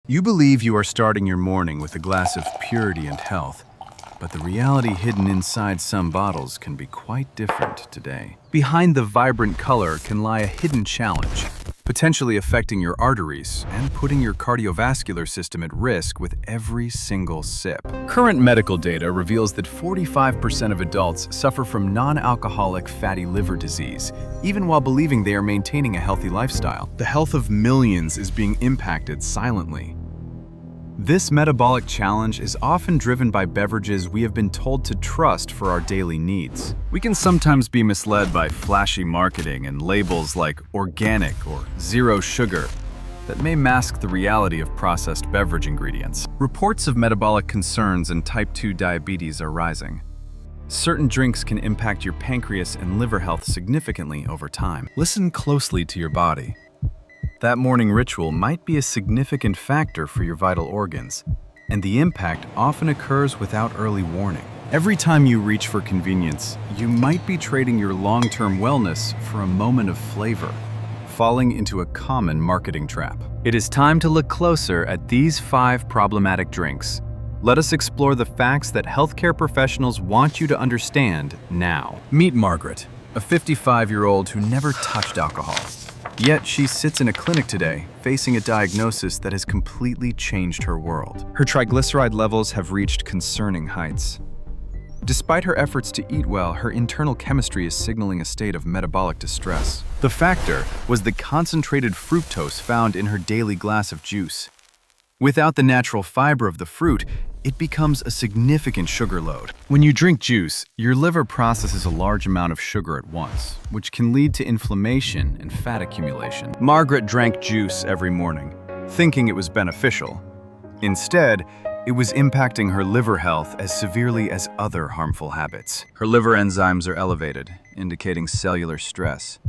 You believe you are starting your morning with a glass of purity and health, but the reality hidden inside some bottles can be quite different today. Behind the vibrant color can lie a hidden challenge, potentially affecting your arteries and putting your cardiovascular system at risk with every single sip. Current medical data reveals that 45% of adults suffer from non-alcoholic fatty liver disease, even while believing they are maintaining a healthy lifestyle. The health of millions is being impacted silently. This metabolic challenge is often driven by beverages we have been told to trust for our daily needs. We can sometimes be misled by flashy marketing and labels like organic or zero sugar that may mask the reality of processed beverage ingredients. Reports of metabolic concerns and type 2 diabetes are rising. Certain drinks can impact your pancreas and liver health significantly over time. Listen closely to your body. That morning ritual might be a significant factor for your vital organs, and the impact often occurs without early warning. Every time you reach for convenience, you might be trading your long-term wellness for a moment of flavor, falling into a common marketing trap. It is time to look closer at these 5 problematic drinks. Let us explore the facts that healthcare professionals want you to understand now. Meet Margaret, a 55-year-old who never touched alcohol. Yet she sits in a clinic today, facing a diagnosis that has completely changed her world. Her triglyceride levels have reached concerning heights. Despite her efforts to eat well, her internal chemistry is signaling a state of metabolic distress. The factor was the concentrated fructose found in her daily glass of juice. Without the natural fiber of the fruit, it becomes a significant sugar load. When you drink juice, your liver processes a large amount of sugar at once, which can lead to inflammation and fat accumulation. Margaret drank juice every morning, thinking it was beneficial. Instead, it was impacting her liver health as severely as other harmful habits. Her liver enzymes are elevated, indicating cellular stress.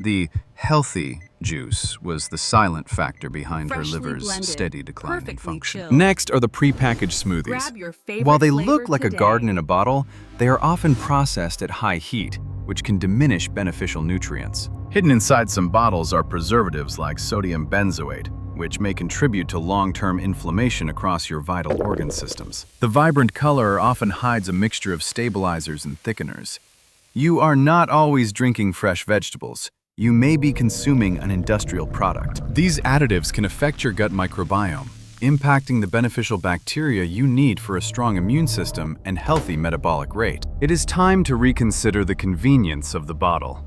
The healthy juice was the silent factor behind her liver's steady decline in function. Next are the prepackaged smoothies. While they look like a garden in a bottle, they are often processed at high heat, which can diminish beneficial nutrients. Hidden inside some bottles are preservatives like sodium benzoate, which may contribute to long-term inflammation across your vital organ systems. The vibrant color often hides a mixture of stabilizers and thickeners. You are not always drinking fresh vegetables. You may be consuming an industrial product. These additives can affect your gut microbiome, impacting the beneficial bacteria you need for a strong immune system and healthy metabolic rate. It is time to reconsider the convenience of the bottle.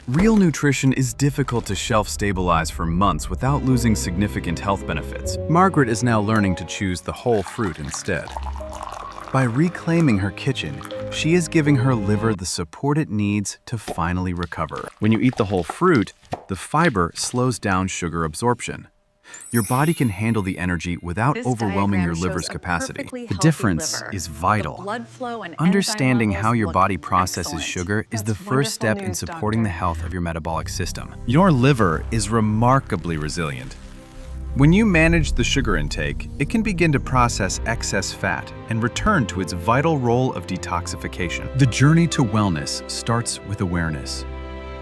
Real nutrition is difficult to shelf stabilize for months without losing significant health benefits. Margaret is now learning to choose the whole fruit instead. By reclaiming her kitchen, she is giving her liver the support it needs to finally recover. When you eat the whole fruit, the fiber slows down sugar absorption. Your body can handle the energy without overwhelming your liver's capacity. The difference is vital. Understanding how your body processes sugar is the first step in supporting the health of your metabolic system. Your liver is remarkably resilient. When you manage the sugar intake, it can begin to process excess fat and return to its vital role of detoxification. The journey to wellness starts with awareness.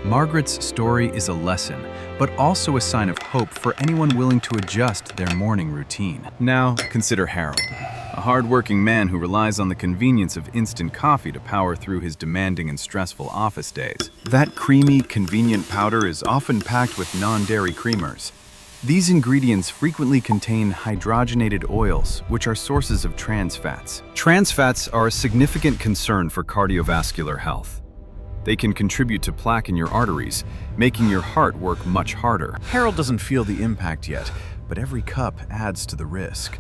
Margaret's story is a lesson, but also a sign of hope for anyone willing to adjust their morning routine. Now, consider Harold, a hard-working man who relies on the convenience of instant coffee to power through his demanding and stressful office days. That creamy, convenient powder is often packed with non-dairy creamers. These ingredients frequently contain hydrogenated oils, which are sources of trans fats. Trans fats are a significant concern for cardiovascular health. They can contribute to plaque in your arteries, making your heart work much harder. Harold doesn't feel the impact yet, but every cup adds to the risk.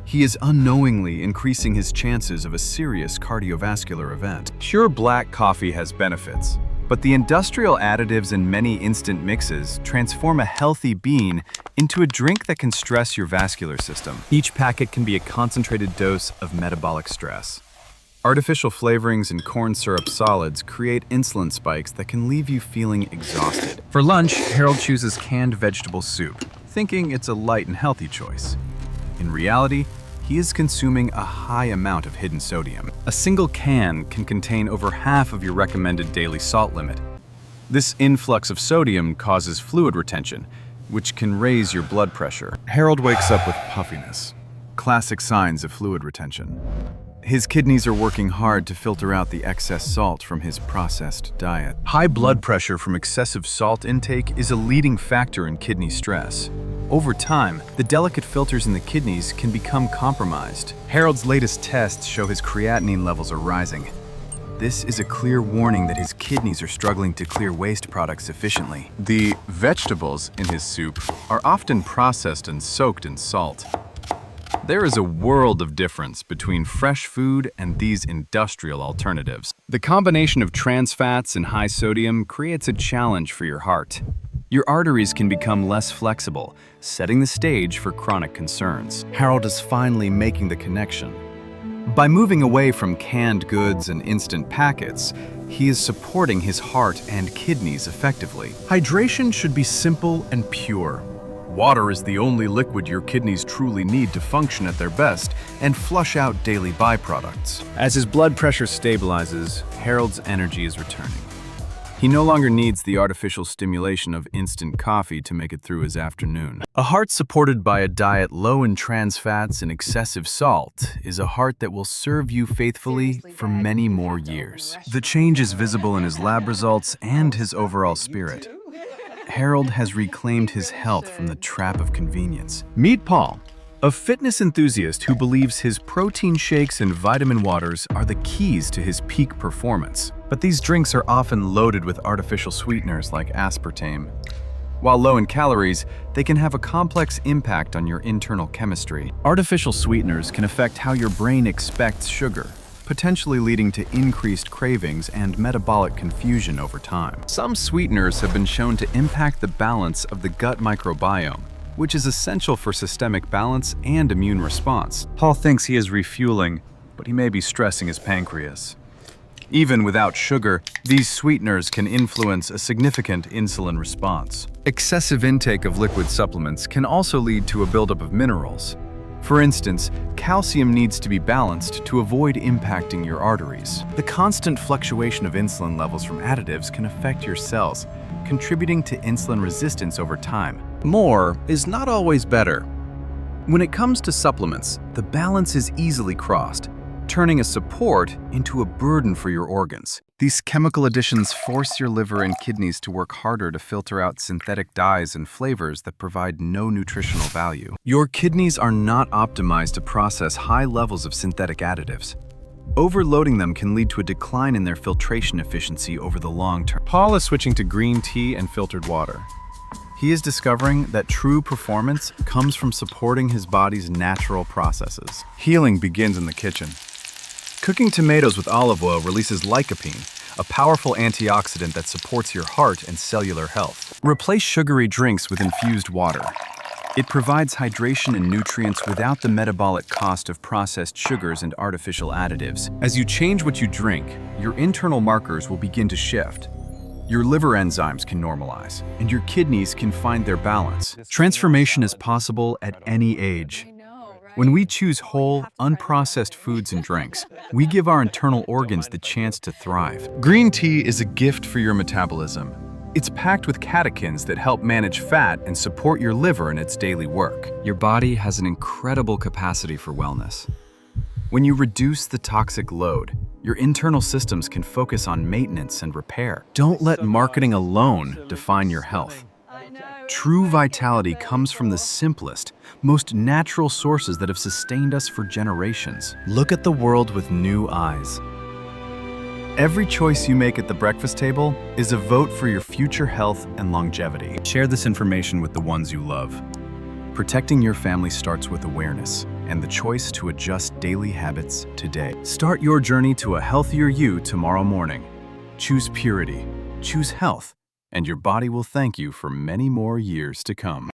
He is unknowingly increasing his chances of a serious cardiovascular event. Pure black coffee has benefits, but the industrial additives in many instant mixes transform a healthy bean into a drink that can stress your vascular system. Each packet can be a concentrated dose of metabolic stress. Artificial flavorings and corn syrup solids create insulin spikes that can leave you feeling exhausted. For lunch, Harold chooses canned vegetable soup, thinking it's a light and healthy choice. In reality, he is consuming a high amount of hidden sodium. A single can can contain over half of your recommended daily salt limit. This influx of sodium causes fluid retention, which can raise your blood pressure. Harold wakes up with puffiness, classic signs of fluid retention. His kidneys are working hard to filter out the excess salt from his processed diet. High blood pressure from excessive salt intake is a leading factor in kidney stress. Over time, the delicate filters in the kidneys can become compromised. Harold's latest tests show his creatinine levels are rising. This is a clear warning that his kidneys are struggling to clear waste products efficiently. The vegetables in his soup are often processed and soaked in salt. There is a world of difference between fresh food and these industrial alternatives. The combination of trans fats and high sodium creates a challenge for your heart. Your arteries can become less flexible, setting the stage for chronic concerns. Harold is finally making the connection. By moving away from canned goods and instant packets, he is supporting his heart and kidneys effectively. Hydration should be simple and pure. Water is the only liquid your kidneys truly need to function at their best and flush out daily byproducts. As his blood pressure stabilizes, Harold's energy is returning. He no longer needs the artificial stimulation of instant coffee to make it through his afternoon. A heart supported by a diet low in trans fats and excessive salt is a heart that will serve you faithfully for many more years. The change is visible in his lab results and his overall spirit. Harold has reclaimed his health from the trap of convenience. Meet Paul, a fitness enthusiast who believes his protein shakes and vitamin waters are the keys to his peak performance. But these drinks are often loaded with artificial sweeteners like aspartame. While low in calories, they can have a complex impact on your internal chemistry. Artificial sweeteners can affect how your brain expects sugar, potentially leading to increased cravings and metabolic confusion over time. Some sweeteners have been shown to impact the balance of the gut microbiome, which is essential for systemic balance and immune response. Paul thinks he is refueling, but he may be stressing his pancreas. Even without sugar, these sweeteners can influence a significant insulin response. Excessive intake of liquid supplements can also lead to a buildup of minerals. For instance, calcium needs to be balanced to avoid impacting your arteries. The constant fluctuation of insulin levels from additives can affect your cells, contributing to insulin resistance over time. More is not always better. When it comes to supplements, the balance is easily crossed, turning a support into a burden for your organs. These chemical additions force your liver and kidneys to work harder to filter out synthetic dyes and flavors that provide no nutritional value. Your kidneys are not optimized to process high levels of synthetic additives. Overloading them can lead to a decline in their filtration efficiency over the long term. Paul is switching to green tea and filtered water. He is discovering that true performance comes from supporting his body's natural processes. Healing begins in the kitchen. Cooking tomatoes with olive oil releases lycopene, a powerful antioxidant that supports your heart and cellular health. Replace sugary drinks with infused water. It provides hydration and nutrients without the metabolic cost of processed sugars and artificial additives. As you change what you drink, your internal markers will begin to shift. Your liver enzymes can normalize, and your kidneys can find their balance. Transformation is possible at any age. When we choose whole, unprocessed foods and drinks, we give our internal organs the chance to thrive. Green tea is a gift for your metabolism. It's packed with catechins that help manage fat and support your liver in its daily work. Your body has an incredible capacity for wellness. When you reduce the toxic load, your internal systems can focus on maintenance and repair. Don't let marketing alone define your health. True vitality comes from the simplest, most natural sources that have sustained us for generations. Look at the world with new eyes. Every choice you make at the breakfast table is a vote for your future health and longevity. Share this information with the ones you love. Protecting your family starts with awareness and the choice to adjust daily habits today. Start your journey to a healthier you tomorrow morning. Choose purity, choose health, and your body will thank you for many more years to come.